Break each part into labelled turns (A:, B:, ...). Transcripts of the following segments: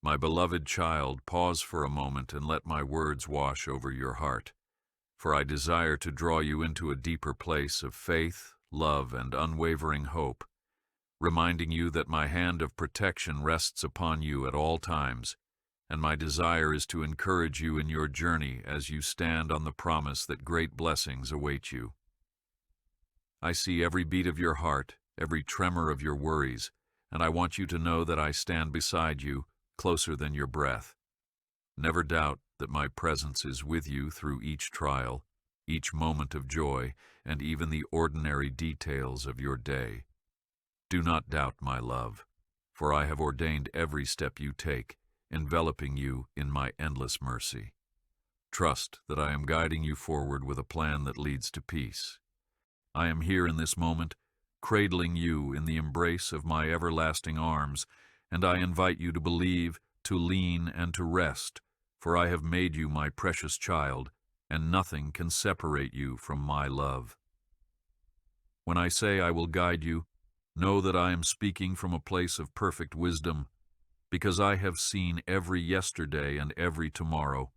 A: My beloved child, pause for a moment and let my words wash over your heart, for I desire to draw you into a deeper place of faith, love, and unwavering hope, reminding you that my hand of protection rests upon you at all times, and my desire is to encourage you in your journey as you stand on the promise that great blessings await you. I see every beat of your heart, every tremor of your worries, and I want you to know that I stand beside you, closer than your breath. Never doubt that my presence is with you through each trial, each moment of joy, and even the ordinary details of your day. Do not doubt my love, for I have ordained every step you take, enveloping you in my endless mercy. Trust that I am guiding you forward with a plan that leads to peace. I am here in this moment, cradling you in the embrace of my everlasting arms, and I invite you to believe, to lean, and to rest, for I have made you my precious child, and nothing can separate you from my love. When I say I will guide you, know that I am speaking from a place of perfect wisdom, because I have seen every yesterday and every tomorrow.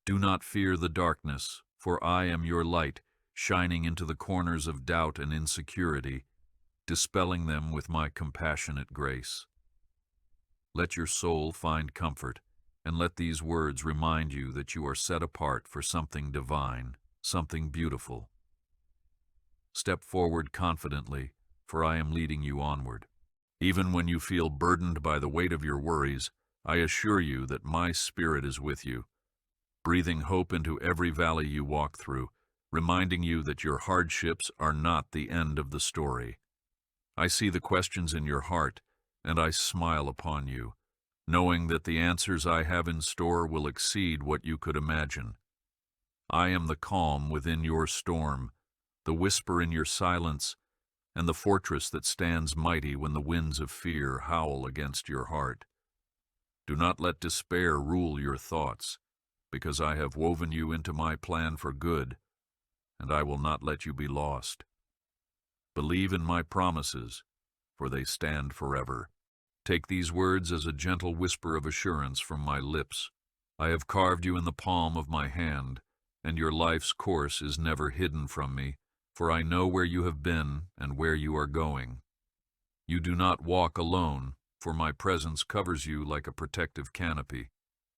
A: Do not fear the darkness, for I am your light, shining into the corners of doubt and insecurity, dispelling them with my compassionate grace. Let your soul find comfort, and let these words remind you that you are set apart for something divine, something beautiful. Step forward confidently, for I am leading you onward. Even when you feel burdened by the weight of your worries, I assure you that my Spirit is with you, breathing hope into every valley you walk through, reminding you that your hardships are not the end of the story. I see the questions in your heart, and I smile upon you, knowing that the answers I have in store will exceed what you could imagine. I am the calm within your storm, the whisper in your silence, and the fortress that stands mighty when the winds of fear howl against your heart. Do not let despair rule your thoughts, because I have woven you into my plan for good, and I will not let you be lost. Believe in my promises, for they stand forever. Take these words as a gentle whisper of assurance from my lips. I have carved you in the palm of my hand, and your life's course is never hidden from me, for I know where you have been and where you are going. You do not walk alone, for my presence covers you like a protective canopy,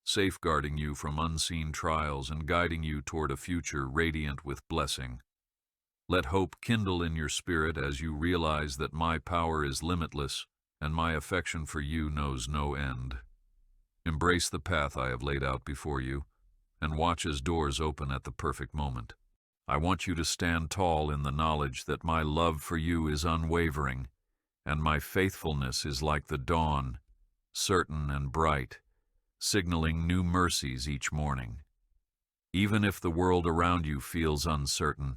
A: safeguarding you from unseen trials and guiding you toward a future radiant with blessing. Let hope kindle in your spirit as you realize that my power is limitless and my affection for you knows no end. Embrace the path I have laid out before you, and watch as doors open at the perfect moment. I want you to stand tall in the knowledge that my love for you is unwavering, and my faithfulness is like the dawn, certain and bright, signaling new mercies each morning. Even if the world around you feels uncertain,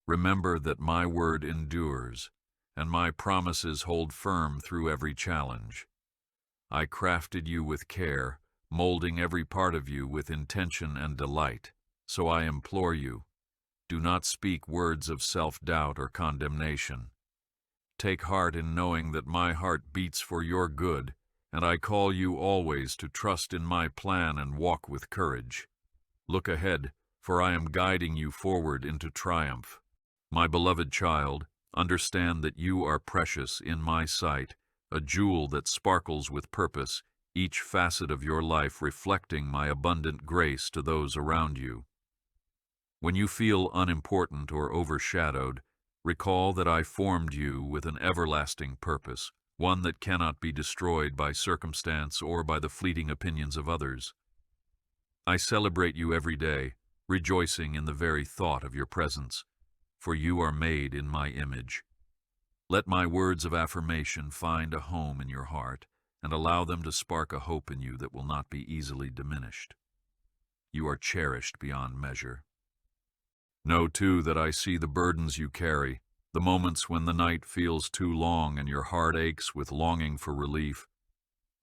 A: remember that my word endures, and my promises hold firm through every challenge. I crafted you with care, molding every part of you with intention and delight, so I implore you, do not speak words of self-doubt or condemnation. Take heart in knowing that my heart beats for your good, and I call you always to trust in my plan and walk with courage. Look ahead, for I am guiding you forward into triumph. My beloved child, understand that you are precious in my sight, a jewel that sparkles with purpose, each facet of your life reflecting my abundant grace to those around you. When you feel unimportant or overshadowed, recall that I formed you with an everlasting purpose, one that cannot be destroyed by circumstance or by the fleeting opinions of others. I celebrate you every day, rejoicing in the very thought of your presence, for you are made in my image. Let my words of affirmation find a home in your heart, and allow them to spark a hope in you that will not be easily diminished. You are cherished beyond measure. Know, too, that I see the burdens you carry, the moments when the night feels too long and your heart aches with longing for relief.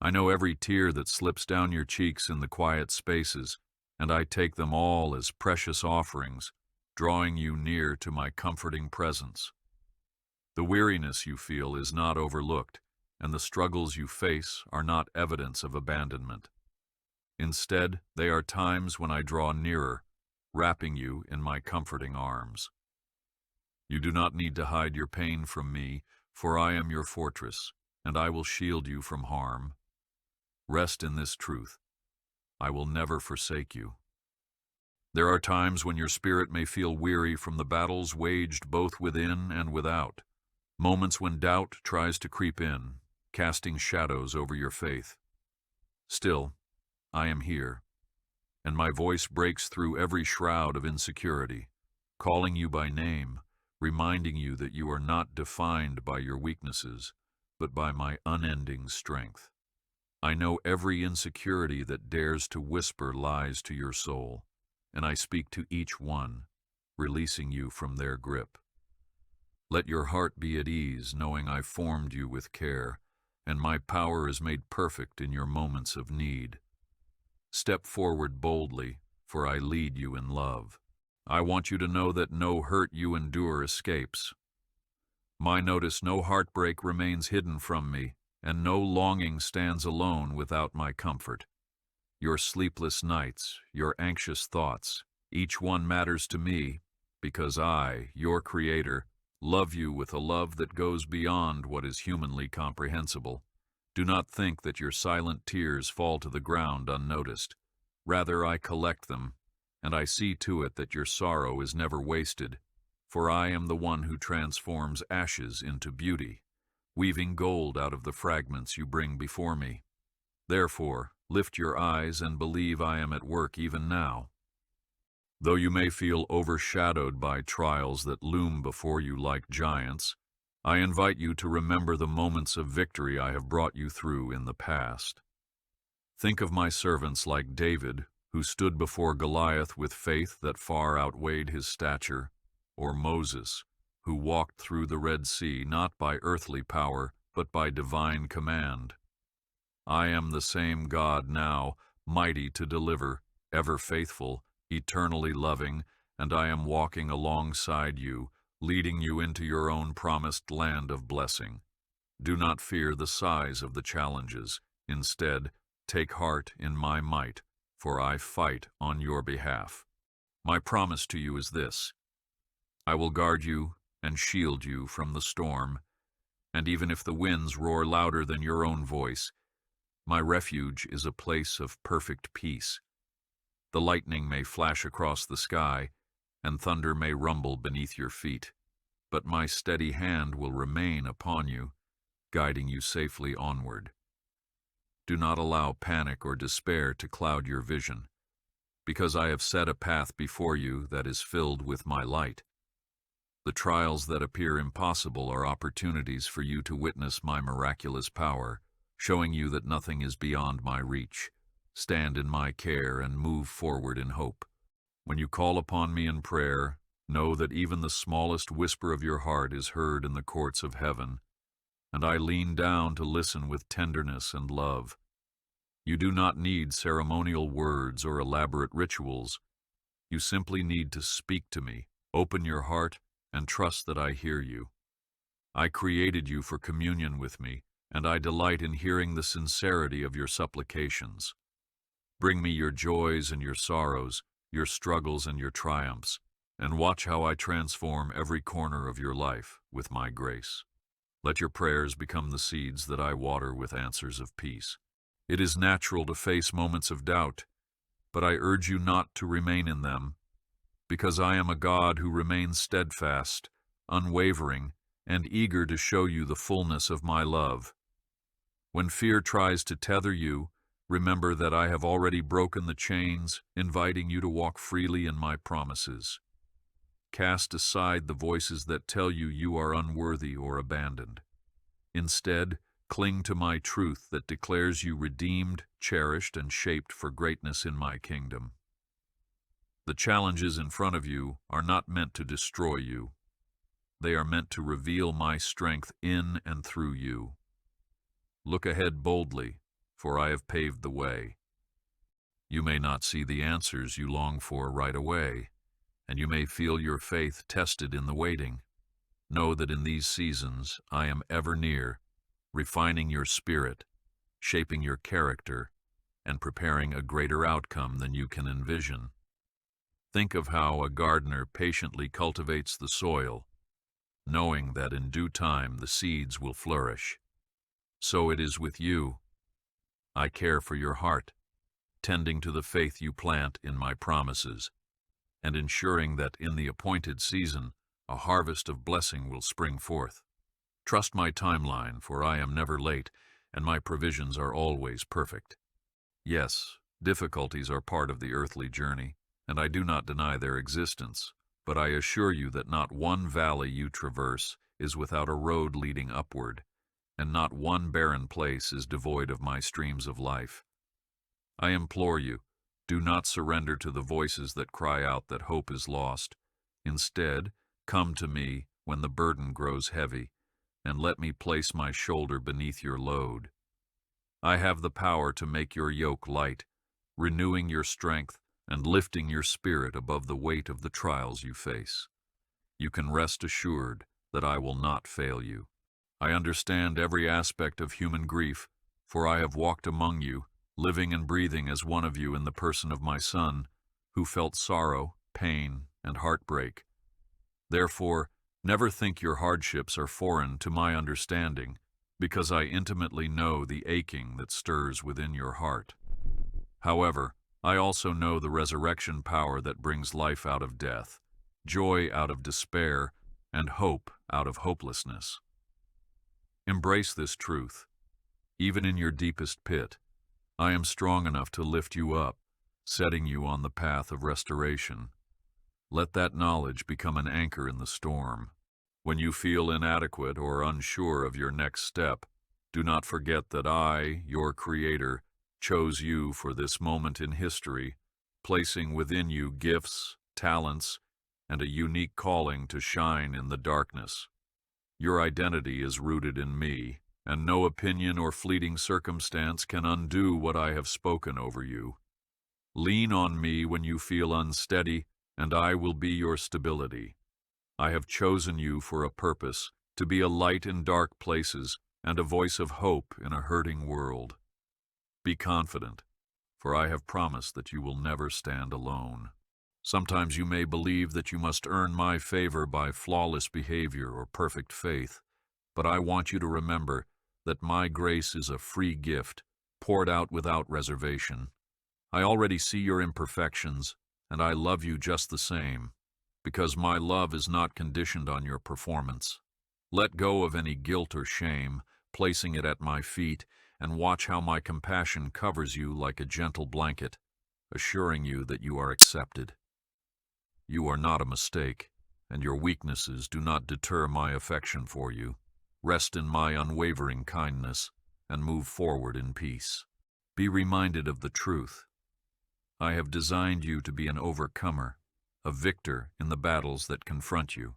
A: I know every tear that slips down your cheeks in the quiet spaces, and I take them all as precious offerings, drawing you near to my comforting presence. The weariness you feel is not overlooked, and the struggles you face are not evidence of abandonment. Instead, they are times when I draw nearer, wrapping you in my comforting arms. You do not need to hide your pain from me, for I am your fortress, and I will shield you from harm. Rest in this truth. I will never forsake you. There are times when your spirit may feel weary from the battles waged both within and without, moments when doubt tries to creep in, casting shadows over your faith. Still, I am here, and my voice breaks through every shroud of insecurity, calling you by name, reminding you that you are not defined by your weaknesses, but by my unending strength. I know every insecurity that dares to whisper lies to your soul, and I speak to each one, releasing you from their grip. Let your heart be at ease, knowing I formed you with care, and my power is made perfect in your moments of need. Step forward boldly, for I lead you in love. I want you to know that no hurt you endure escapes. My notice no heartbreak remains hidden from me, and no longing stands alone without my comfort. Your sleepless nights, your anxious thoughts, each one matters to me, because I, your Creator, love you with a love that goes beyond what is humanly comprehensible. Do not think that your silent tears fall to the ground unnoticed. Rather, I collect them, and I see to it that your sorrow is never wasted, for I am the one who transforms ashes into beauty, weaving gold out of the fragments you bring before me. Therefore, lift your eyes and believe I am at work even now. Though you may feel overshadowed by trials that loom before you like giants, I invite you to remember the moments of victory I have brought you through in the past. Think of my servants like David, who stood before Goliath with faith that far outweighed his stature, or Moses, who walked through the Red Sea not by earthly power, but by divine command. I am the same God now, mighty to deliver, ever faithful, eternally loving, and I am walking alongside you, leading you into your own promised land of blessing. Do not fear the size of the challenges. Instead, take heart in my might, for I fight on your behalf. My promise to you is this: I will guard you and shield you from the storm, and even if the winds roar louder than your own voice, my refuge is a place of perfect peace. The lightning may flash across the sky, and thunder may rumble beneath your feet, but my steady hand will remain upon you, guiding you safely onward. Do not allow panic or despair to cloud your vision, because I have set a path before you that is filled with my light. The trials that appear impossible are opportunities for you to witness my miraculous power, showing you that nothing is beyond my reach. Stand in my care and move forward in hope. When you call upon me in prayer, know that even the smallest whisper of your heart is heard in the courts of heaven, and I lean down to listen with tenderness and love. You do not need ceremonial words or elaborate rituals. You simply need to speak to me, open your heart, and trust that I hear you. I created you for communion with me, and I delight in hearing the sincerity of your supplications. Bring me your joys and your sorrows, your struggles and your triumphs, and watch how I transform every corner of your life with my grace. Let your prayers become the seeds that I water with answers of peace. It is natural to face moments of doubt, but I urge you not to remain in them, because I am a God who remains steadfast, unwavering, and eager to show you the fullness of my love. When fear tries to tether you, remember that I have already broken the chains, inviting you to walk freely in my promises. Cast aside the voices that tell you you are unworthy or abandoned. Instead, cling to my truth that declares you redeemed, cherished, and shaped for greatness in my kingdom. The challenges in front of you are not meant to destroy you. They are meant to reveal my strength in and through you. Look ahead boldly, for I have paved the way. You may not see the answers you long for right away, and you may feel your faith tested in the waiting. Know that in these seasons I am ever near, refining your spirit, shaping your character, and preparing a greater outcome than you can envision. Think of how a gardener patiently cultivates the soil, knowing that in due time the seeds will flourish. So it is with you. I care for your heart, tending to the faith you plant in my promises, and ensuring that in the appointed season a harvest of blessing will spring forth. Trust my timeline, for I am never late, and my provisions are always perfect. Yes, difficulties are part of the earthly journey, and I do not deny their existence, but I assure you that not one valley you traverse is without a road leading upward, and not one barren place is devoid of my streams of life. I implore you, do not surrender to the voices that cry out that hope is lost. Instead, come to me when the burden grows heavy, and let me place my shoulder beneath your load. I have the power to make your yoke light, renewing your strength and lifting your spirit above the weight of the trials you face. You can rest assured that I will not fail you. I understand every aspect of human grief, for I have walked among you, living and breathing as one of you in the person of my Son, who felt sorrow, pain, and heartbreak. Therefore, never think your hardships are foreign to my understanding, because I intimately know the aching that stirs within your heart. However, I also know the resurrection power that brings life out of death, joy out of despair, and hope out of hopelessness. Embrace this truth. Even in your deepest pit, I am strong enough to lift you up, setting you on the path of restoration. Let that knowledge become an anchor in the storm. When you feel inadequate or unsure of your next step, do not forget that I, your Creator, chose you for this moment in history, placing within you gifts, talents, and a unique calling to shine in the darkness. Your identity is rooted in me, and no opinion or fleeting circumstance can undo what I have spoken over you. Lean on me when you feel unsteady, and I will be your stability. I have chosen you for a purpose, to be a light in dark places and a voice of hope in a hurting world. Be confident, for I have promised that you will never stand alone. Sometimes you may believe that you must earn my favor by flawless behavior or perfect faith, but I want you to remember that my grace is a free gift, poured out without reservation. I already see your imperfections, and I love you just the same, because my love is not conditioned on your performance. Let go of any guilt or shame, placing it at my feet, and watch how my compassion covers you like a gentle blanket, assuring you that you are accepted. You are not a mistake, and your weaknesses do not deter my affection for you. Rest in my unwavering kindness, and move forward in peace. Be reminded of the truth. I have designed you to be an overcomer, a victor in the battles that confront you,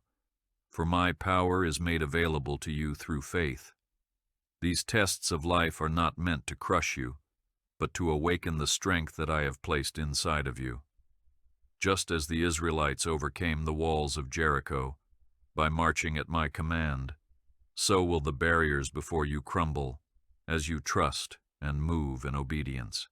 A: for my power is made available to you through faith. These tests of life are not meant to crush you, but to awaken the strength that I have placed inside of you. Just as the Israelites overcame the walls of Jericho by marching at my command, so will the barriers before you crumble as you trust and move in obedience.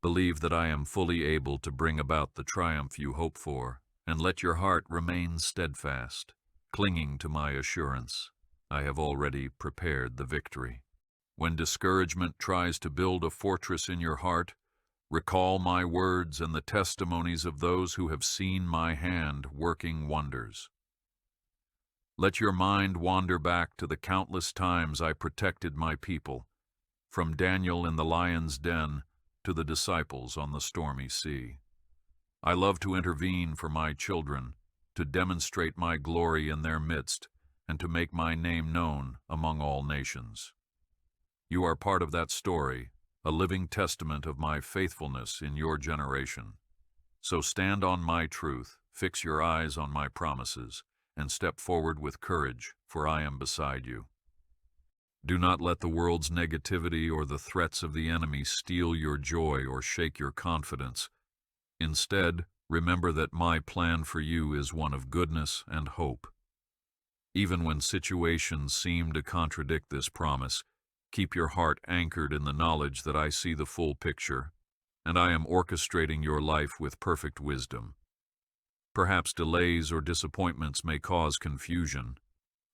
A: Believe that I am fully able to bring about the triumph you hope for, and let your heart remain steadfast, clinging to my assurance. I have already prepared the victory. When discouragement tries to build a fortress in your heart, recall my words and the testimonies of those who have seen my hand working wonders. Let your mind wander back to the countless times I protected my people, from Daniel in the lion's den to the disciples on the stormy sea. I love to intervene for my children, to demonstrate my glory in their midst, and to make my name known among all nations. You are part of that story, a living testament of my faithfulness in your generation. So stand on my truth, fix your eyes on my promises, and step forward with courage, for I am beside you. Do not let the world's negativity or the threats of the enemy steal your joy or shake your confidence. Instead, remember that my plan for you is one of goodness and hope. Even when situations seem to contradict this promise, keep your heart anchored in the knowledge that I see the full picture, and I am orchestrating your life with perfect wisdom. Perhaps delays or disappointments may cause confusion,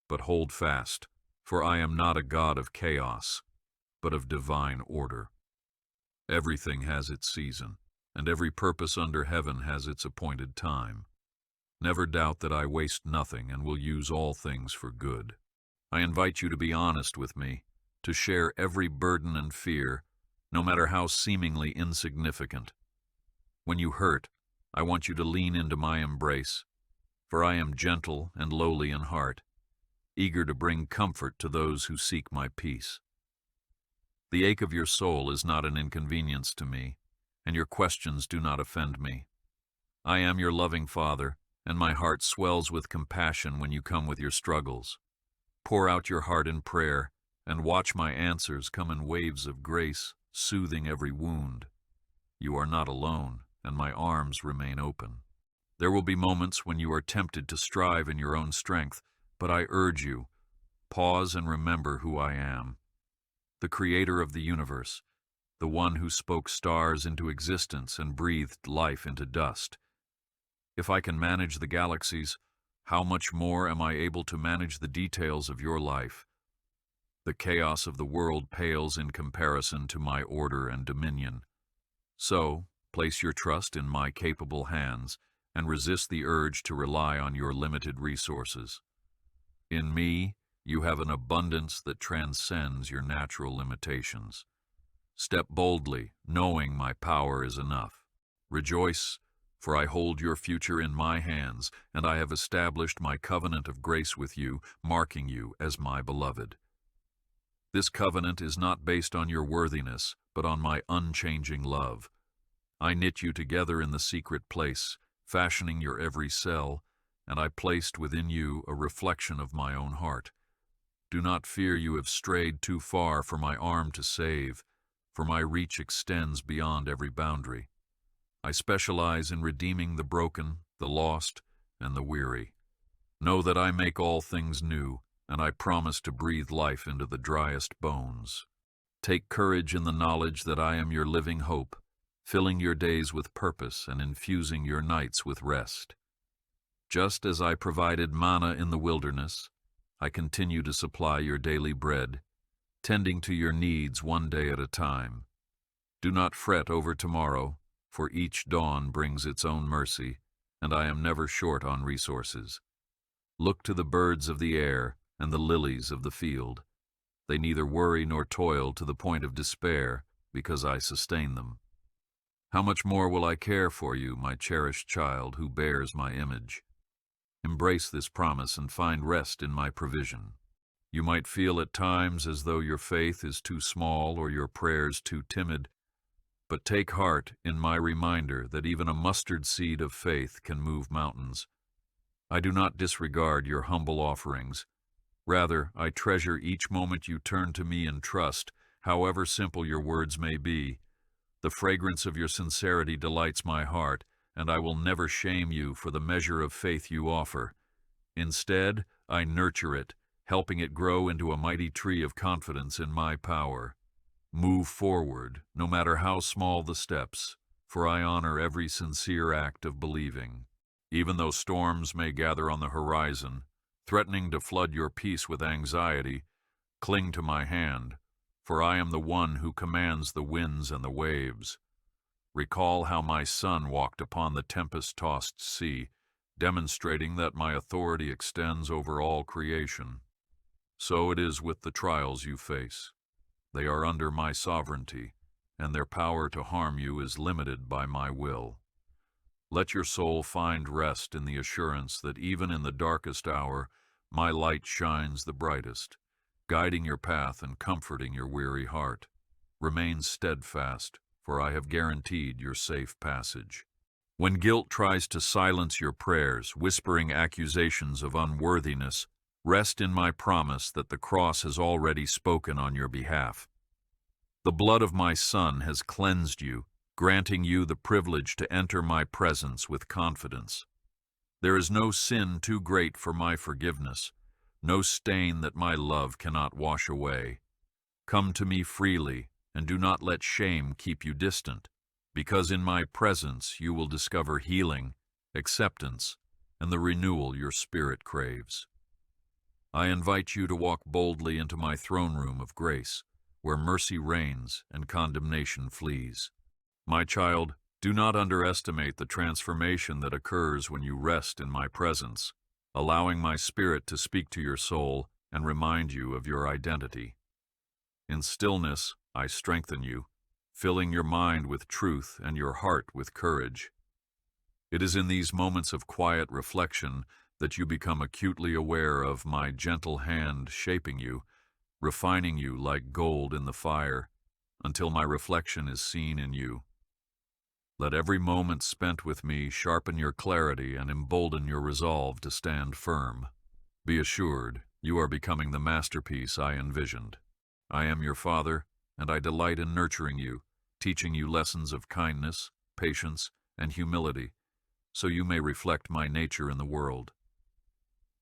A: but hold fast, for I am not a God of chaos, but of divine order. Everything has its season, and every purpose under heaven has its appointed time. Never doubt that I waste nothing and will use all things for good. I invite you to be honest with me, to share every burden and fear, no matter how seemingly insignificant. When you hurt, I want you to lean into my embrace, for I am gentle and lowly in heart, eager to bring comfort to those who seek my peace. The ache of your soul is not an inconvenience to me, and your questions do not offend me. I am your loving Father, and my heart swells with compassion when you come with your struggles. Pour out your heart in prayer, and watch my answers come in waves of grace, soothing every wound. You are not alone, and my arms remain open. There will be moments when you are tempted to strive in your own strength, but I urge you, pause and remember who I am. The Creator of the universe, the one who spoke stars into existence and breathed life into dust. If I can manage the galaxies, how much more am I able to manage the details of your life? The chaos of the world pales in comparison to my order and dominion. So, place your trust in my capable hands and resist the urge to rely on your limited resources. In me, you have an abundance that transcends your natural limitations. Step boldly, knowing my power is enough. Rejoice, for I hold your future in my hands, and I have established my covenant of grace with you, marking you as my beloved. This covenant is not based on your worthiness, but on my unchanging love. I knit you together in the secret place, fashioning your every cell, and I placed within you a reflection of my own heart. Do not fear you have strayed too far for my arm to save, for my reach extends beyond every boundary. I specialize in redeeming the broken, the lost, and the weary. Know that I make all things new, and I promise to breathe life into the driest bones. Take courage in the knowledge that I am your living hope, filling your days with purpose and infusing your nights with rest. Just as I provided manna in the wilderness, I continue to supply your daily bread, tending to your needs one day at a time. Do not fret over tomorrow, for each dawn brings its own mercy, and I am never short on resources. Look to the birds of the air and the lilies of the field. They neither worry nor toil to the point of despair, because I sustain them. How much more will I care for you, my cherished child who bears my image? Embrace this promise and find rest in my provision. You might feel at times as though your faith is too small or your prayers too timid, but take heart in my reminder that even a mustard seed of faith can move mountains. I do not disregard your humble offerings. Rather, I treasure each moment you turn to me in trust, however simple your words may be. The fragrance of your sincerity delights my heart, and I will never shame you for the measure of faith you offer. Instead, I nurture it, helping it grow into a mighty tree of confidence in my power. Move forward, no matter how small the steps, for I honor every sincere act of believing. Even though storms may gather on the horizon, threatening to flood your peace with anxiety, cling to my hand, for I am the one who commands the winds and the waves. Recall how my Son walked upon the tempest-tossed sea, demonstrating that my authority extends over all creation. So it is with the trials you face. They are under my sovereignty, and their power to harm you is limited by my will. Let your soul find rest in the assurance that even in the darkest hour, my light shines the brightest, guiding your path and comforting your weary heart. Remain steadfast, for I have guaranteed your safe passage. When guilt tries to silence your prayers, whispering accusations of unworthiness, rest in my promise that the cross has already spoken on your behalf. The blood of my Son has cleansed you, granting you the privilege to enter my presence with confidence. There is no sin too great for my forgiveness, no stain that my love cannot wash away. Come to me freely, and do not let shame keep you distant, because in my presence you will discover healing, acceptance, and the renewal your spirit craves. I invite you to walk boldly into my throne room of grace, where mercy reigns and condemnation flees. My child, do not underestimate the transformation that occurs when you rest in my presence, allowing my Spirit to speak to your soul and remind you of your identity. In stillness, I strengthen you, filling your mind with truth and your heart with courage. It is in these moments of quiet reflection that you become acutely aware of my gentle hand shaping you, refining you like gold in the fire, until my reflection is seen in you. Let every moment spent with me sharpen your clarity and embolden your resolve to stand firm. Be assured, you are becoming the masterpiece I envisioned. I am your Father, and I delight in nurturing you, teaching you lessons of kindness, patience, and humility, so you may reflect my nature in the world.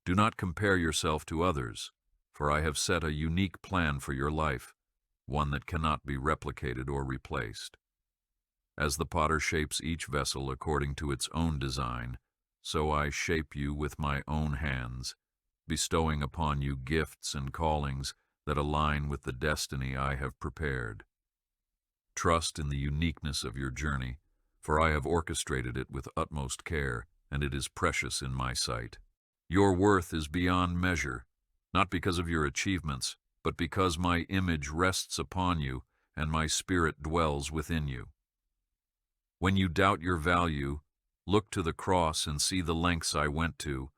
A: Do not compare yourself to others, for I have set a unique plan for your life, one that cannot be replicated or replaced. As the potter shapes each vessel according to its own design, so I shape you with my own hands, bestowing upon you gifts and callings that align with the destiny I have prepared. Trust in the uniqueness of your journey, for I have orchestrated it with utmost care, and it is precious in my sight. Your worth is beyond measure, not because of your achievements, but because my image rests upon you and my spirit dwells within you. When you doubt your value, look to the cross and see the lengths I went to,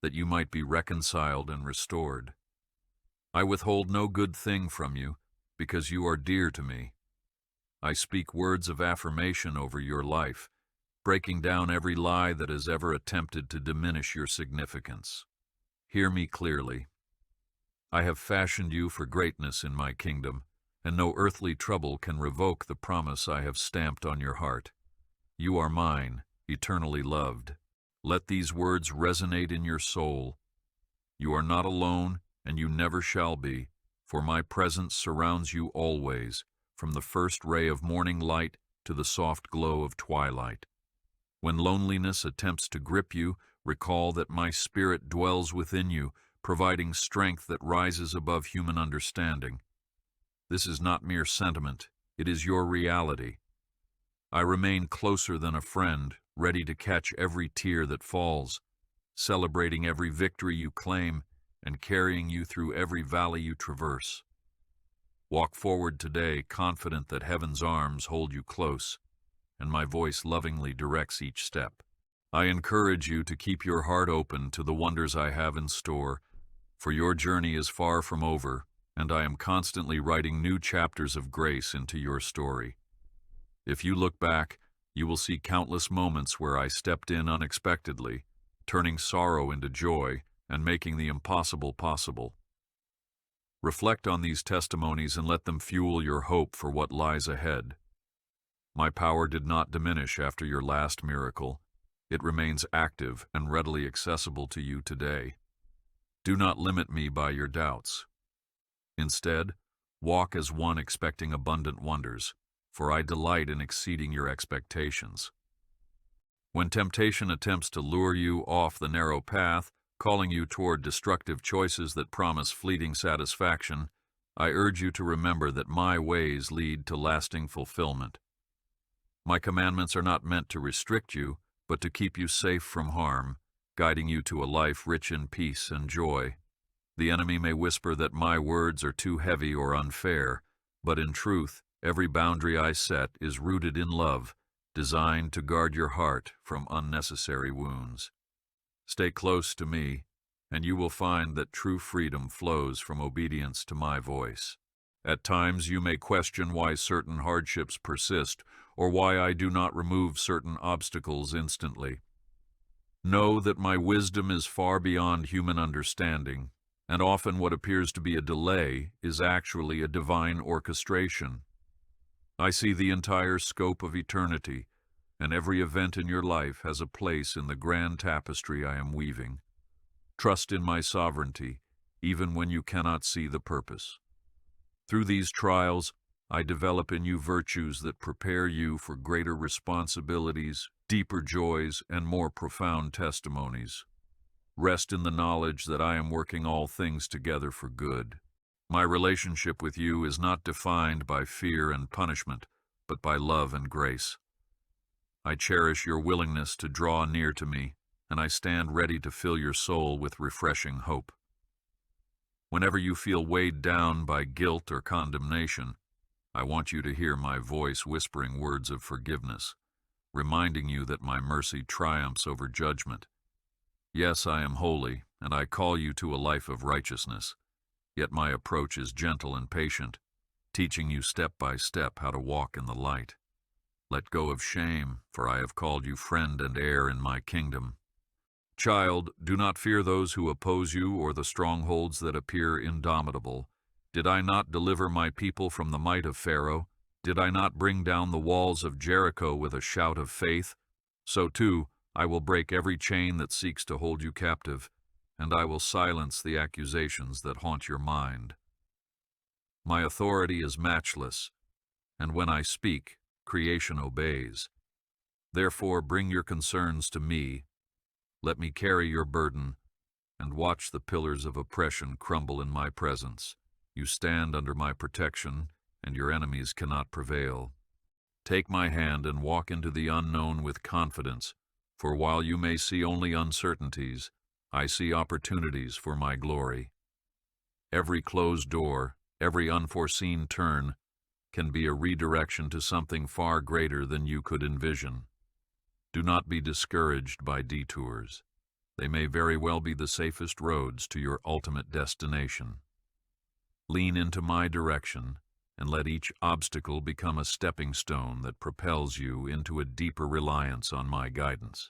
A: that you might be reconciled and restored. I withhold no good thing from you, because you are dear to me. I speak words of affirmation over your life, breaking down every lie that has ever attempted to diminish your significance. Hear me clearly. I have fashioned you for greatness in my kingdom, and no earthly trouble can revoke the promise I have stamped on your heart. You are mine, eternally loved. Let these words resonate in your soul. You are not alone, and you never shall be, for my presence surrounds you always, from the first ray of morning light to the soft glow of twilight. When loneliness attempts to grip you, recall that my spirit dwells within you, providing strength that rises above human understanding. This is not mere sentiment, it is your reality. I remain closer than a friend, ready to catch every tear that falls, celebrating every victory you claim, and carrying you through every valley you traverse. Walk forward today, confident that heaven's arms hold you close, and my voice lovingly directs each step. I encourage you to keep your heart open to the wonders I have in store, for your journey is far from over, and I am constantly writing new chapters of grace into your story. If you look back, you will see countless moments where I stepped in unexpectedly, turning sorrow into joy and making the impossible possible. Reflect on these testimonies and let them fuel your hope for what lies ahead. My power did not diminish after your last miracle. It remains active and readily accessible to you today. Do not limit me by your doubts. Instead, walk as one expecting abundant wonders, for I delight in exceeding your expectations. When temptation attempts to lure you off the narrow path, calling you toward destructive choices that promise fleeting satisfaction, I urge you to remember that my ways lead to lasting fulfillment. My commandments are not meant to restrict you, but to keep you safe from harm, guiding you to a life rich in peace and joy. The enemy may whisper that my words are too heavy or unfair, but in truth, every boundary I set is rooted in love, designed to guard your heart from unnecessary wounds. Stay close to me, and you will find that true freedom flows from obedience to my voice. At times you may question why certain hardships persist, or why I do not remove certain obstacles instantly. Know that my wisdom is far beyond human understanding, and often what appears to be a delay is actually a divine orchestration. I see the entire scope of eternity, and every event in your life has a place in the grand tapestry I am weaving. Trust in my sovereignty, even when you cannot see the purpose. Through these trials, I develop in you virtues that prepare you for greater responsibilities, deeper joys, and more profound testimonies. Rest in the knowledge that I am working all things together for good. My relationship with you is not defined by fear and punishment, but by love and grace. I cherish your willingness to draw near to me, and I stand ready to fill your soul with refreshing hope. Whenever you feel weighed down by guilt or condemnation, I want you to hear my voice whispering words of forgiveness, reminding you that my mercy triumphs over judgment. Yes, I am holy, and I call you to a life of righteousness, yet my approach is gentle and patient, teaching you step by step how to walk in the light. Let go of shame, for I have called you friend and heir in my kingdom. Child, do not fear those who oppose you or the strongholds that appear indomitable. Did I not deliver my people from the might of Pharaoh? Did I not bring down the walls of Jericho with a shout of faith? So too, I will break every chain that seeks to hold you captive, and I will silence the accusations that haunt your mind. My authority is matchless, and when I speak, creation obeys. Therefore, bring your concerns to me. Let me carry your burden, and watch the pillars of oppression crumble in my presence. You stand under my protection, and your enemies cannot prevail. Take my hand and walk into the unknown with confidence, for while you may see only uncertainties, I see opportunities for my glory. Every closed door, every unforeseen turn, can be a redirection to something far greater than you could envision. Do not be discouraged by detours. They may very well be the safest roads to your ultimate destination. Lean into my direction, and let each obstacle become a stepping stone that propels you into a deeper reliance on my guidance.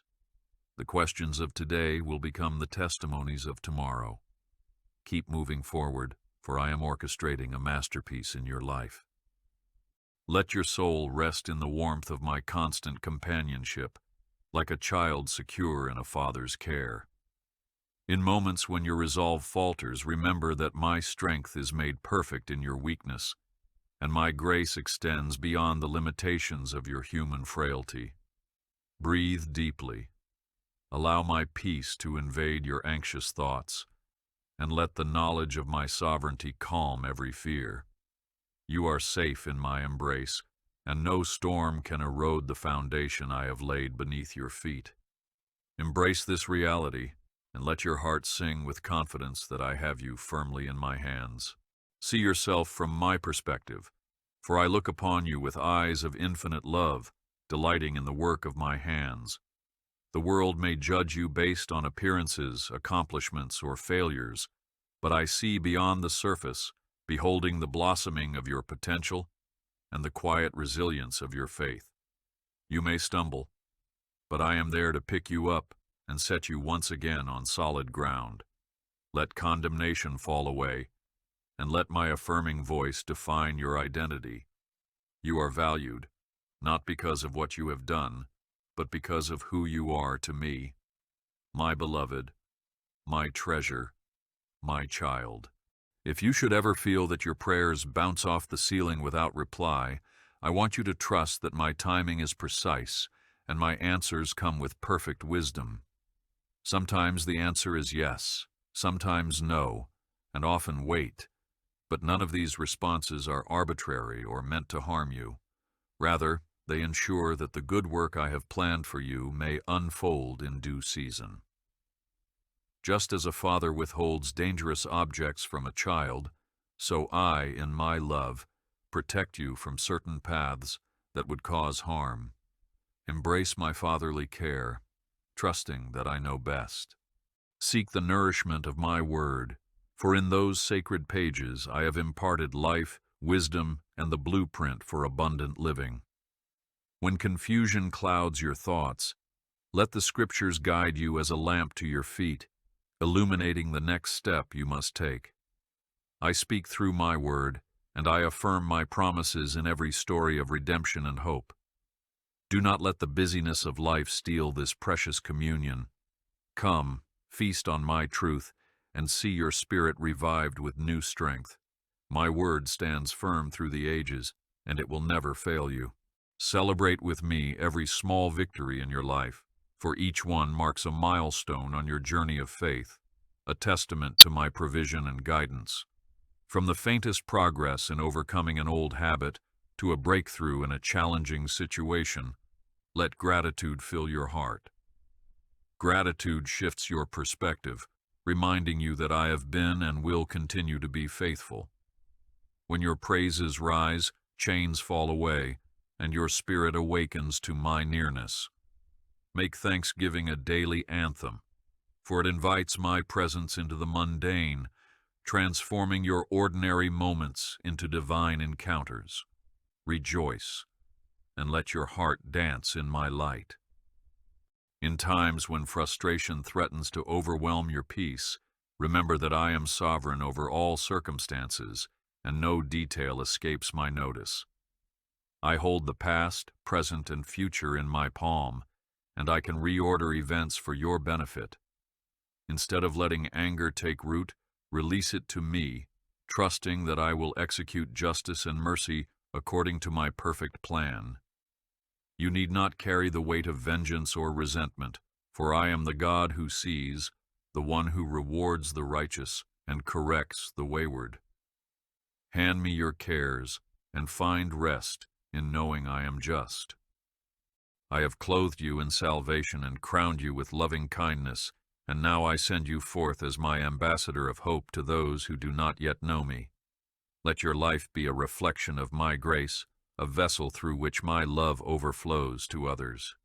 A: The questions of today will become the testimonies of tomorrow. Keep moving forward, for I am orchestrating a masterpiece in your life. Let your soul rest in the warmth of my constant companionship, like a child secure in a father's care. In moments when your resolve falters, remember that my strength is made perfect in your weakness, and my grace extends beyond the limitations of your human frailty. Breathe deeply. Allow my peace to invade your anxious thoughts, and let the knowledge of my sovereignty calm every fear. You are safe in my embrace, and no storm can erode the foundation I have laid beneath your feet. Embrace this reality, and let your heart sing with confidence that I have you firmly in my hands. See yourself from my perspective, for I look upon you with eyes of infinite love, delighting in the work of my hands. The world may judge you based on appearances, accomplishments, or failures, but I see beyond the surface, beholding the blossoming of your potential and the quiet resilience of your faith. You may stumble, but I am there to pick you up and set you once again on solid ground. Let condemnation fall away, and let my affirming voice define your identity. You are valued, not because of what you have done, but because of who you are to me, my beloved, my treasure, my child. If you should ever feel that your prayers bounce off the ceiling without reply, I want you to trust that my timing is precise and my answers come with perfect wisdom. Sometimes the answer is yes, sometimes no, and often wait, but none of these responses are arbitrary or meant to harm you. Rather, they ensure that the good work I have planned for you may unfold in due season. Just as a father withholds dangerous objects from a child, so I, in my love, protect you from certain paths that would cause harm. Embrace my fatherly care, trusting that I know best. Seek the nourishment of my word, for in those sacred pages I have imparted life, wisdom, and the blueprint for abundant living. When confusion clouds your thoughts, let the scriptures guide you as a lamp to your feet, illuminating the next step you must take. I speak through my word, and I affirm my promises in every story of redemption and hope. Do not let the busyness of life steal this precious communion. Come, feast on my truth, and see your spirit revived with new strength. My word stands firm through the ages, and it will never fail you. Celebrate with me every small victory in your life, for each one marks a milestone on your journey of faith, a testament to my provision and guidance. From the faintest progress in overcoming an old habit to a breakthrough in a challenging situation, let gratitude fill your heart. Gratitude shifts your perspective, reminding you that I have been and will continue to be faithful. When your praises rise, chains fall away, and your spirit awakens to my nearness. Make thanksgiving a daily anthem, for it invites my presence into the mundane, transforming your ordinary moments into divine encounters. Rejoice, and let your heart dance in my light. In times when frustration threatens to overwhelm your peace, remember that I am sovereign over all circumstances, and no detail escapes my notice. I hold the past, present, and future in my palm, and I can reorder events for your benefit. Instead of letting anger take root, release it to me, trusting that I will execute justice and mercy according to my perfect plan. You need not carry the weight of vengeance or resentment, for I am the God who sees, the one who rewards the righteous and corrects the wayward. Hand me your cares, and find rest in knowing I am just. I have clothed you in salvation and crowned you with loving kindness, and now I send you forth as my ambassador of hope to those who do not yet know me. Let your life be a reflection of my grace, a vessel through which my love overflows to others.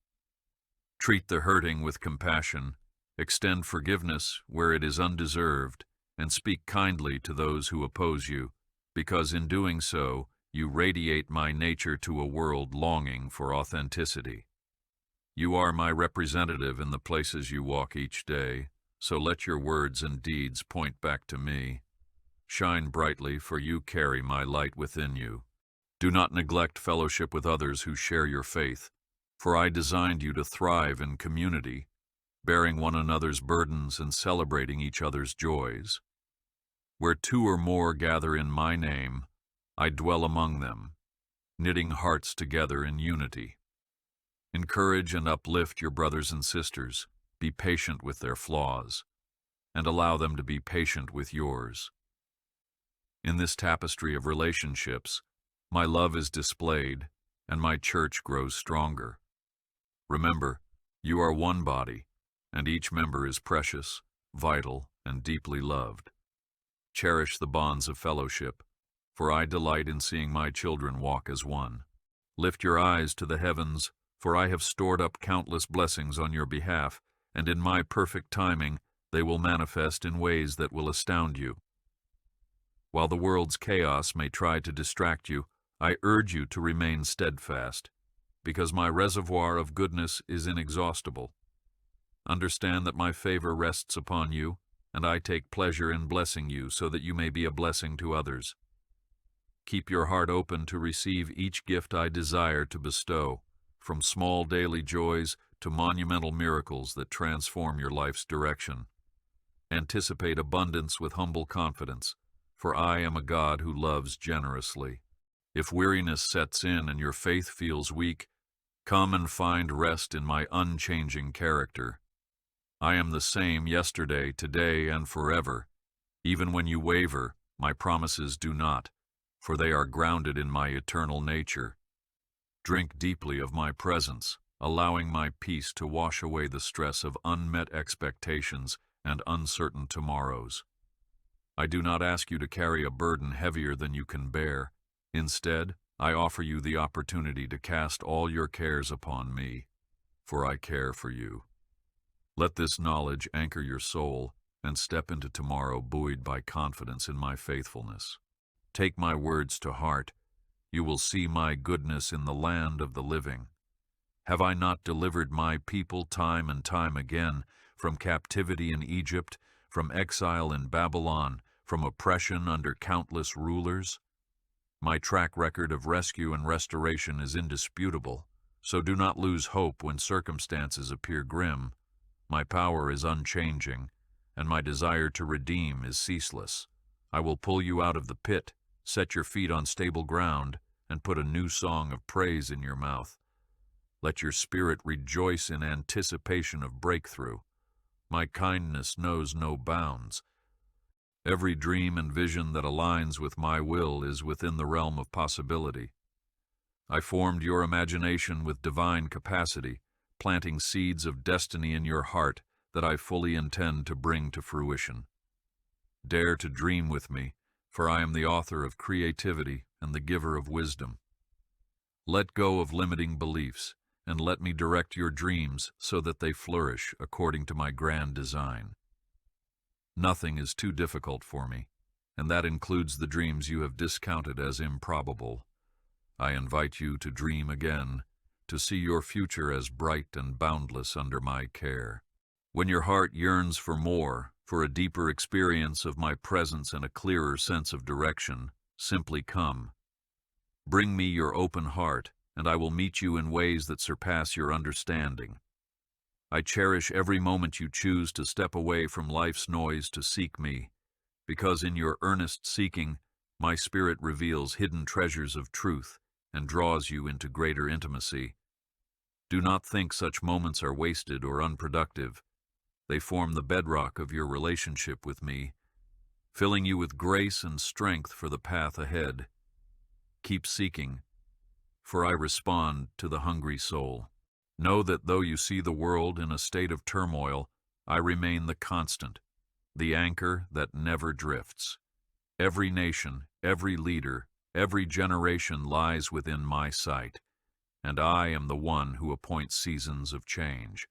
A: Treat the hurting with compassion, extend forgiveness where it is undeserved, and speak kindly to those who oppose you, because in doing so, you radiate my nature to a world longing for authenticity. You are my representative in the places you walk each day, so let your words and deeds point back to me. Shine brightly, for you carry my light within you. Do not neglect fellowship with others who share your faith, for I designed you to thrive in community, bearing one another's burdens and celebrating each other's joys. Where two or more gather in my name, I dwell among them, knitting hearts together in unity. Encourage and uplift your brothers and sisters, be patient with their flaws, and allow them to be patient with yours. In this tapestry of relationships, my love is displayed, and my church grows stronger. Remember, you are one body, and each member is precious, vital, and deeply loved. Cherish the bonds of fellowship, for I delight in seeing my children walk as one. Lift your eyes to the heavens, for I have stored up countless blessings on your behalf, and in my perfect timing they will manifest in ways that will astound you. While the world's chaos may try to distract you, I urge you to remain steadfast, because my reservoir of goodness is inexhaustible. Understand that my favor rests upon you, and I take pleasure in blessing you so that you may be a blessing to others. Keep your heart open to receive each gift I desire to bestow, from small daily joys to monumental miracles that transform your life's direction. Anticipate abundance with humble confidence, for I am a God who loves generously. If weariness sets in and your faith feels weak, come and find rest in my unchanging character. I am the same yesterday, today, and forever. Even when you waver, my promises do not, for they are grounded in my eternal nature. Drink deeply of my presence, allowing my peace to wash away the stress of unmet expectations and uncertain tomorrows. I do not ask you to carry a burden heavier than you can bear. Instead, I offer you the opportunity to cast all your cares upon me, for I care for you. Let this knowledge anchor your soul and step into tomorrow buoyed by confidence in my faithfulness. Take my words to heart. You will see my goodness in the land of the living. Have I not delivered my people time and time again from captivity in Egypt, from exile in Babylon, from oppression under countless rulers? My track record of rescue and restoration is indisputable, so do not lose hope when circumstances appear grim. My power is unchanging, and my desire to redeem is ceaseless. I will pull you out of the pit, set your feet on stable ground, and put a new song of praise in your mouth. Let your spirit rejoice in anticipation of breakthrough. My kindness knows no bounds. Every dream and vision that aligns with my will is within the realm of possibility. I formed your imagination with divine capacity, planting seeds of destiny in your heart that I fully intend to bring to fruition. Dare to dream with me, for I am the author of creativity and the giver of wisdom. Let go of limiting beliefs, and let me direct your dreams so that they flourish according to my grand design. Nothing is too difficult for me, and that includes the dreams you have discounted as improbable. I invite you to dream again, to see your future as bright and boundless under my care. When your heart yearns for more, for a deeper experience of my presence and a clearer sense of direction, simply come. Bring me your open heart, and I will meet you in ways that surpass your understanding. I cherish every moment you choose to step away from life's noise to seek me, because in your earnest seeking, my spirit reveals hidden treasures of truth and draws you into greater intimacy. Do not think such moments are wasted or unproductive. They form the bedrock of your relationship with me, filling you with grace and strength for the path ahead. Keep seeking, for I respond to the hungry soul. Know that though you see the world in a state of turmoil, I remain the constant, the anchor that never drifts. Every nation, every leader, every generation lies within my sight, and I am the one who appoints seasons of change.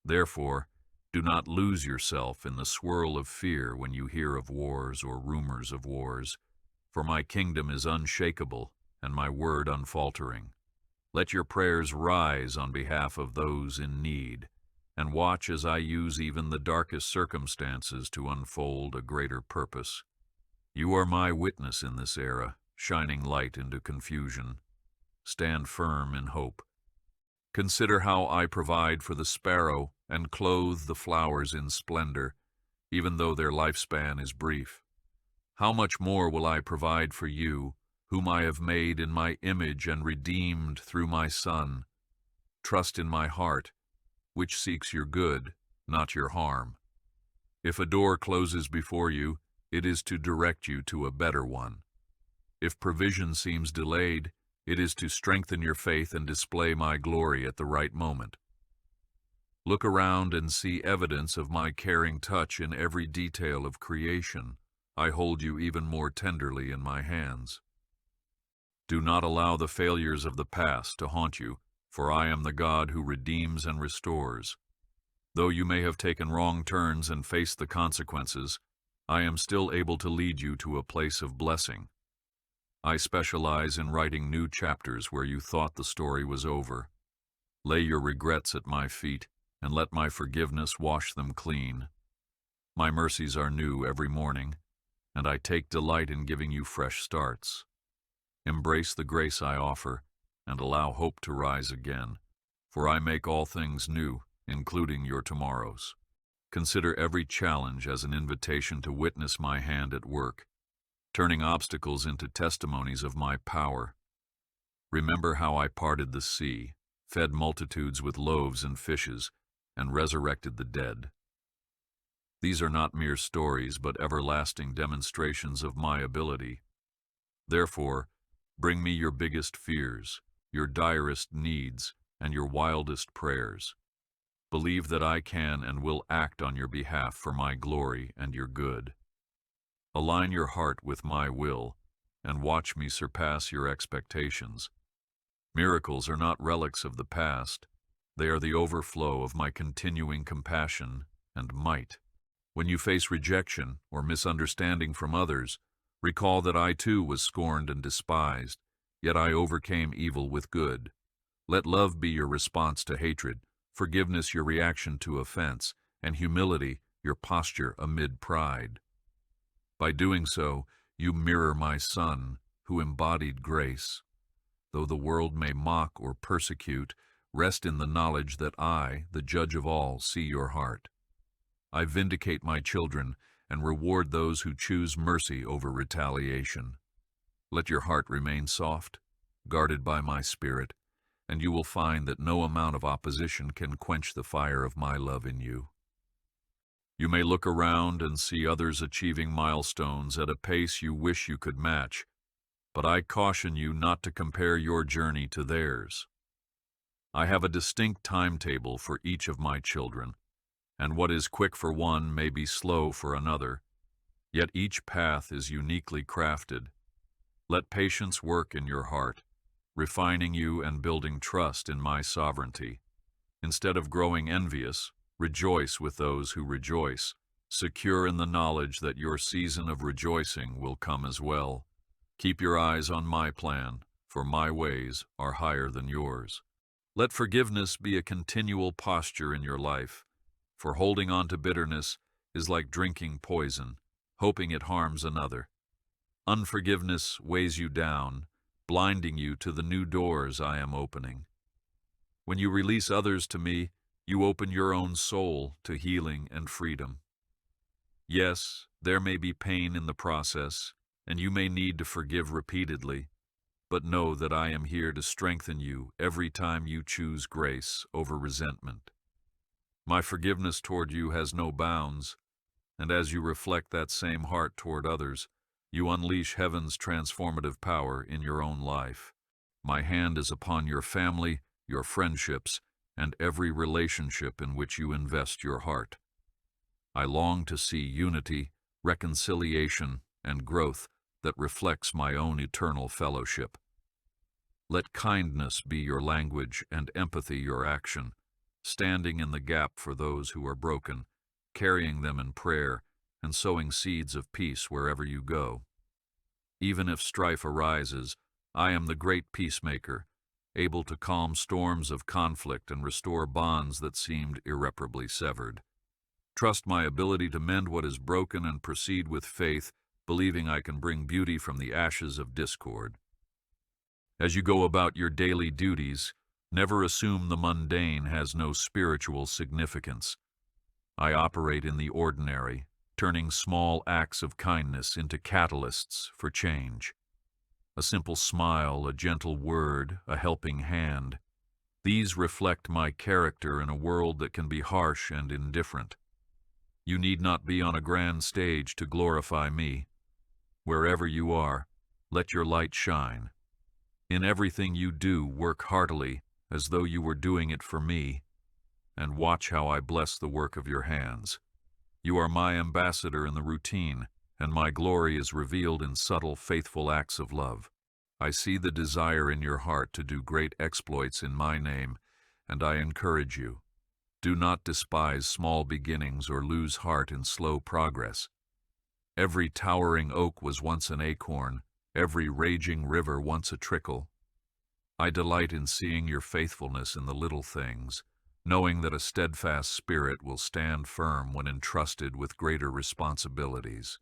A: Therefore, do not lose yourself in the swirl of fear when you hear of wars or rumors of wars, for my kingdom is unshakable and my word unfaltering. Let your prayers rise on behalf of those in need, and watch as I use even the darkest circumstances to unfold a greater purpose. You are my witness in this era, shining light into confusion. Stand firm in hope. Consider how I provide for the sparrow and clothe the flowers in splendor, even though their lifespan is brief. How much more will I provide for you, whom I have made in my image and redeemed through my Son? Trust in my heart, which seeks your good, not your harm. If a door closes before you, it is to direct you to a better one. If provision seems delayed, it is to strengthen your faith and display my glory at the right moment. Look around and see evidence of my caring touch in every detail of creation. I hold you even more tenderly in my hands. Do not allow the failures of the past to haunt you, for I am the God who redeems and restores. Though you may have taken wrong turns and faced the consequences, I am still able to lead you to a place of blessing. I specialize in writing new chapters where you thought the story was over. Lay your regrets at my feet, and let my forgiveness wash them clean. My mercies are new every morning, and I take delight in giving you fresh starts. Embrace the grace I offer, and allow hope to rise again, for I make all things new, including your tomorrows. Consider every challenge as an invitation to witness my hand at work, turning obstacles into testimonies of my power. Remember how I parted the sea, fed multitudes with loaves and fishes, and resurrected the dead. These are not mere stories, but everlasting demonstrations of my ability. Therefore, bring me your biggest fears, your direst needs, and your wildest prayers. Believe that I can and will act on your behalf for my glory and your good. Align your heart with my will, and watch me surpass your expectations. Miracles are not relics of the past. They are the overflow of my continuing compassion and might. When you face rejection or misunderstanding from others, recall that I too was scorned and despised, yet I overcame evil with good. Let love be your response to hatred, forgiveness your reaction to offense, and humility your posture amid pride. By doing so, you mirror my Son, who embodied grace. Though the world may mock or persecute, rest in the knowledge that I, the judge of all, see your heart. I vindicate my children and reward those who choose mercy over retaliation. Let your heart remain soft, guarded by my spirit, and you will find that no amount of opposition can quench the fire of my love in you. You may look around and see others achieving milestones at a pace you wish you could match, but I caution you not to compare your journey to theirs. I have a distinct timetable for each of my children, and what is quick for one may be slow for another, yet each path is uniquely crafted. Let patience work in your heart, refining you and building trust in my sovereignty. Instead of growing envious, rejoice with those who rejoice, secure in the knowledge that your season of rejoicing will come as well. Keep your eyes on my plan, for my ways are higher than yours. Let forgiveness be a continual posture in your life, for holding on to bitterness is like drinking poison, hoping it harms another. Unforgiveness weighs you down, blinding you to the new doors I am opening. When you release others to me, you open your own soul to healing and freedom. Yes, there may be pain in the process, and you may need to forgive repeatedly, but know that I am here to strengthen you every time you choose grace over resentment. My forgiveness toward you has no bounds, and as you reflect that same heart toward others, you unleash heaven's transformative power in your own life. My hand is upon your family, your friendships, and every relationship in which you invest your heart. I long to see unity, reconciliation, and growth that reflects my own eternal fellowship. Let kindness be your language and empathy your action, standing in the gap for those who are broken, carrying them in prayer, and sowing seeds of peace wherever you go. Even if strife arises, I am the great peacemaker, able to calm storms of conflict and restore bonds that seemed irreparably severed. Trust my ability to mend what is broken and proceed with faith, believing I can bring beauty from the ashes of discord. As you go about your daily duties, never assume the mundane has no spiritual significance. I operate in the ordinary, turning small acts of kindness into catalysts for change. A simple smile, a gentle word, a helping hand. These reflect my character in a world that can be harsh and indifferent. You need not be on a grand stage to glorify me. Wherever you are, let your light shine. In everything you do, work heartily, as though you were doing it for me, and watch how I bless the work of your hands. You are my ambassador in the routine, and my glory is revealed in subtle, faithful acts of love. I see the desire in your heart to do great exploits in my name, and I encourage you. Do not despise small beginnings or lose heart in slow progress. Every towering oak was once an acorn, every raging river once a trickle. I delight in seeing your faithfulness in the little things, knowing that a steadfast spirit will stand firm when entrusted with greater responsibilities.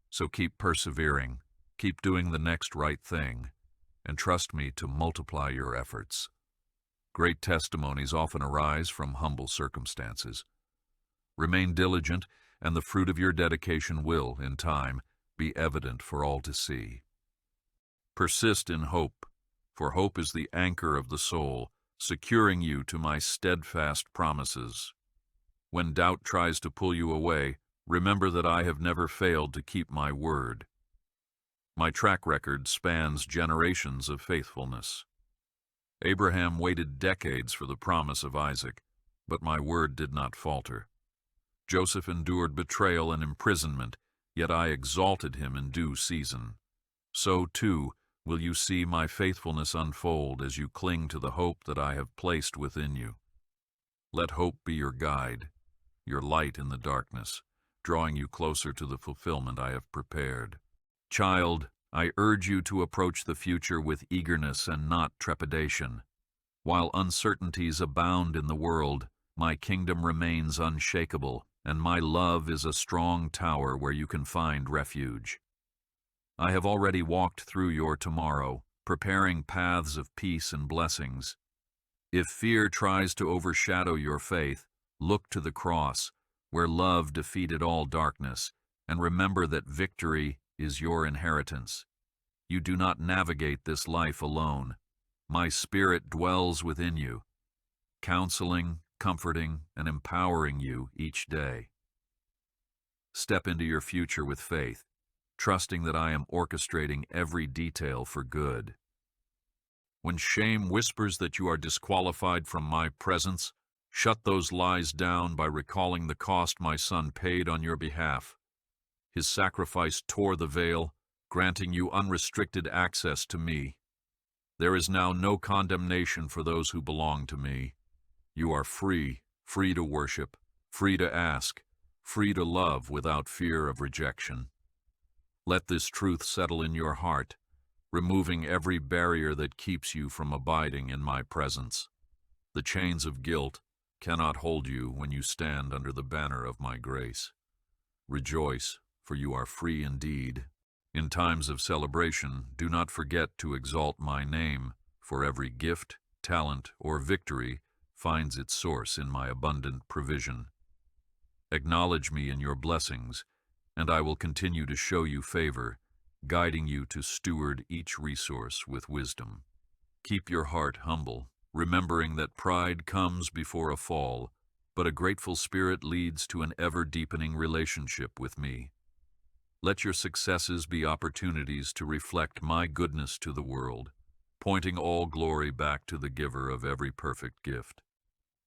A: So keep persevering, keep doing the next right thing, and trust me to multiply your efforts. Great testimonies often arise from humble circumstances. Remain diligent, and the fruit of your dedication will, in time, be evident for all to see. Persist in hope, for hope is the anchor of the soul, securing you to my steadfast promises. When doubt tries to pull you away, remember that I have never failed to keep my word. My track record spans generations of faithfulness. Abraham waited decades for the promise of Isaac, but my word did not falter. Joseph endured betrayal and imprisonment, yet I exalted him in due season. So, too, will you see my faithfulness unfold as you cling to the hope that I have placed within you. Let hope be your guide, your light in the darkness, drawing you closer to the fulfillment I have prepared. Child, I urge you to approach the future with eagerness and not trepidation. While uncertainties abound in the world, my kingdom remains unshakable, and my love is a strong tower where you can find refuge. I have already walked through your tomorrow, preparing paths of peace and blessings. If fear tries to overshadow your faith, look to the cross, where love defeated all darkness, and remember that victory is your inheritance. You do not navigate this life alone. My Spirit dwells within you, counseling, comforting, and empowering you each day. Step into your future with faith, trusting that I am orchestrating every detail for good. When shame whispers that you are disqualified from my presence, shut those lies down by recalling the cost my Son paid on your behalf. His sacrifice tore the veil, granting you unrestricted access to me. There is now no condemnation for those who belong to me. You are free, free to worship, free to ask, free to love without fear of rejection. Let this truth settle in your heart, removing every barrier that keeps you from abiding in my presence. The chains of guilt cannot hold you when you stand under the banner of my grace. Rejoice, for you are free indeed. In times of celebration, do not forget to exalt my name, for every gift, talent, or victory finds its source in my abundant provision. Acknowledge me in your blessings, and I will continue to show you favor, guiding you to steward each resource with wisdom. Keep your heart humble, remembering that pride comes before a fall, but a grateful spirit leads to an ever-deepening relationship with me. Let your successes be opportunities to reflect my goodness to the world, pointing all glory back to the giver of every perfect gift.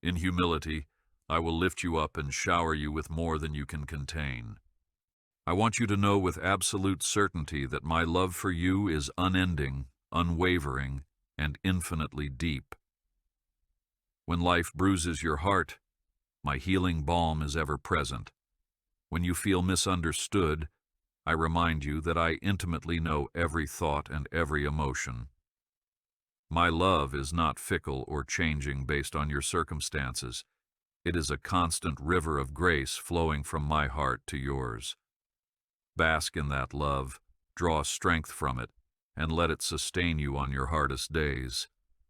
A: In humility, I will lift you up and shower you with more than you can contain. I want you to know with absolute certainty that my love for you is unending, unwavering, and infinitely deep. When life bruises your heart, my healing balm is ever present. When you feel misunderstood, I remind you that I intimately know every thought and every emotion. My love is not fickle or changing based on your circumstances. It is a constant river of grace flowing from my heart to yours. Bask in that love, draw strength from it, and let it sustain you on your hardest days.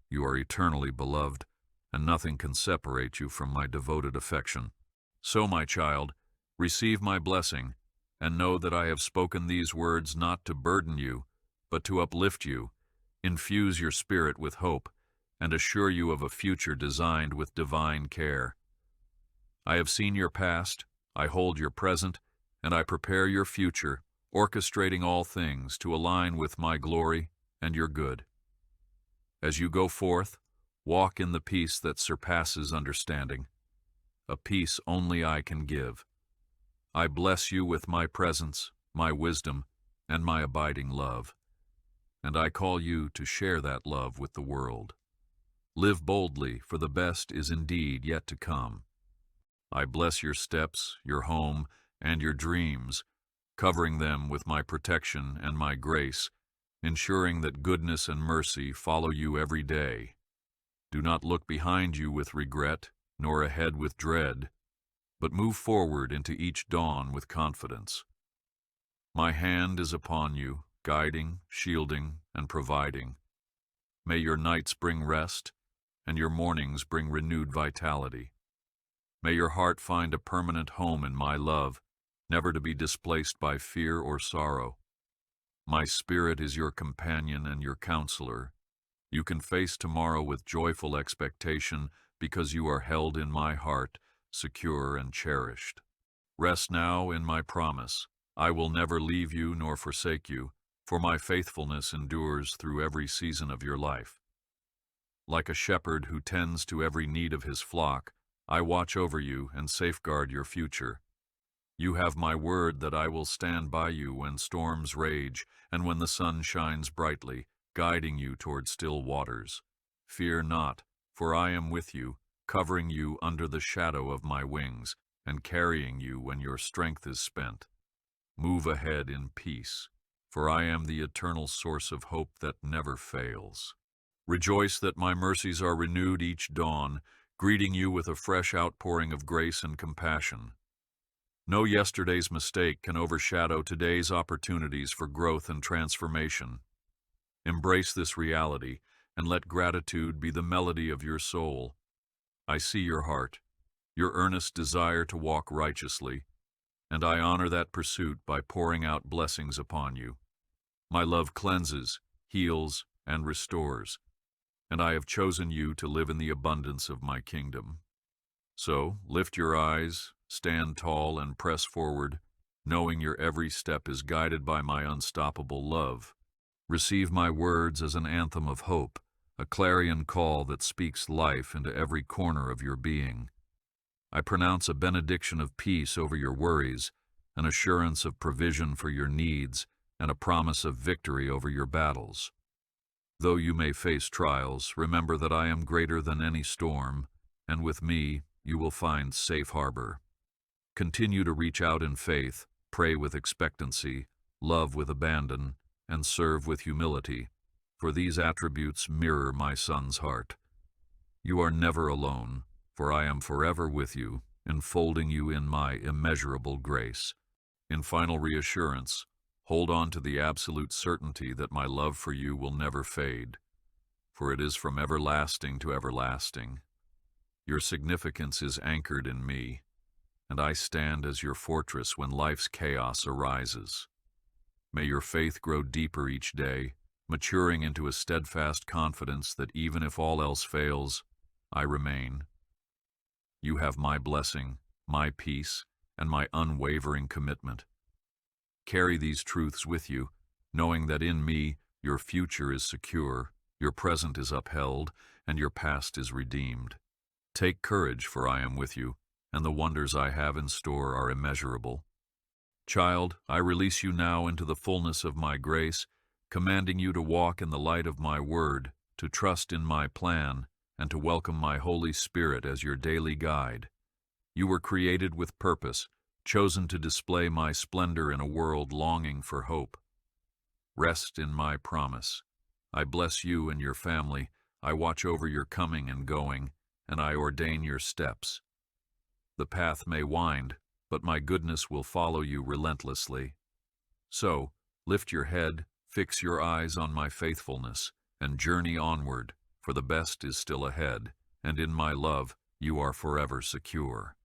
A: You are eternally beloved, and nothing can separate you from my devoted affection. So, my child, receive my blessing, and know that I have spoken these words not to burden you, but to uplift you, infuse your spirit with hope, and assure you of a future designed with divine care. I have seen your past, I hold your present, and I prepare your future, orchestrating all things to align with my glory and your good. As you go forth, walk in the peace that surpasses understanding, a peace only I can give. I bless you with my presence, my wisdom, and my abiding love, and I call you to share that love with the world. Live boldly, for the best is indeed yet to come. I bless your steps, your home, and your dreams, covering them with my protection and my grace, ensuring that goodness and mercy follow you every day. Do not look behind you with regret, nor ahead with dread, but move forward into each dawn with confidence. My hand is upon you, guiding, shielding, and providing. May your nights bring rest, and your mornings bring renewed vitality. May your heart find a permanent home in my love, never to be displaced by fear or sorrow. My Spirit is your companion and your counselor. You can face tomorrow with joyful expectation because you are held in my heart, secure and cherished. Rest now in my promise. I will never leave you nor forsake you, for my faithfulness endures through every season of your life. Like a shepherd who tends to every need of his flock, I watch over you and safeguard your future. You have my word that I will stand by you when storms rage and when the sun shines brightly, guiding you toward still waters. Fear not, for I am with you, covering you under the shadow of my wings and carrying you when your strength is spent. Move ahead in peace, for I am the eternal source of hope that never fails. Rejoice that my mercies are renewed each dawn, greeting you with a fresh outpouring of grace and compassion. No yesterday's mistake can overshadow today's opportunities for growth and transformation. Embrace this reality and let gratitude be the melody of your soul. I see your heart. your earnest desire to walk righteously, and I honor that pursuit by pouring out blessings upon you. My love cleanses, heals, and restores, and I have chosen you to live in the abundance of my kingdom. So, lift your eyes, stand tall, and press forward, knowing your every step is guided by my unstoppable love. Receive my words as an anthem of hope, a clarion call that speaks life into every corner of your being. I pronounce a benediction of peace over your worries, an assurance of provision for your needs, and a promise of victory over your battles. Though you may face trials, remember that I am greater than any storm, and with me you will find safe harbor. Continue to reach out in faith, pray with expectancy, love with abandon, and serve with humility, for these attributes mirror my Son's heart. You are never alone, for I am forever with you, enfolding you in my immeasurable grace. In final reassurance, hold on to the absolute certainty that my love for you will never fade, for it is from everlasting to everlasting. Your significance is anchored in me, and I stand as your fortress when life's chaos arises. May your faith grow deeper each day, maturing into a steadfast confidence that even if all else fails, I remain. You have my blessing, my peace, and my unwavering commitment. Carry these truths with you, knowing that in me your future is secure, your present is upheld, and your past is redeemed. Take courage, for I am with you, and the wonders I have in store are immeasurable. Child, I release you now into the fullness of my grace, commanding you to walk in the light of my word, to trust in my plan, and to welcome my Holy Spirit as your daily guide. You were created with purpose, chosen to display my splendor in a world longing for hope. Rest in my promise. I bless you and your family. I watch over your coming and going, and I ordain your steps. The path may wind, but my goodness will follow you relentlessly. So, lift your head, fix your eyes on my faithfulness, and journey onward, for the best is still ahead, and in my love you are forever secure.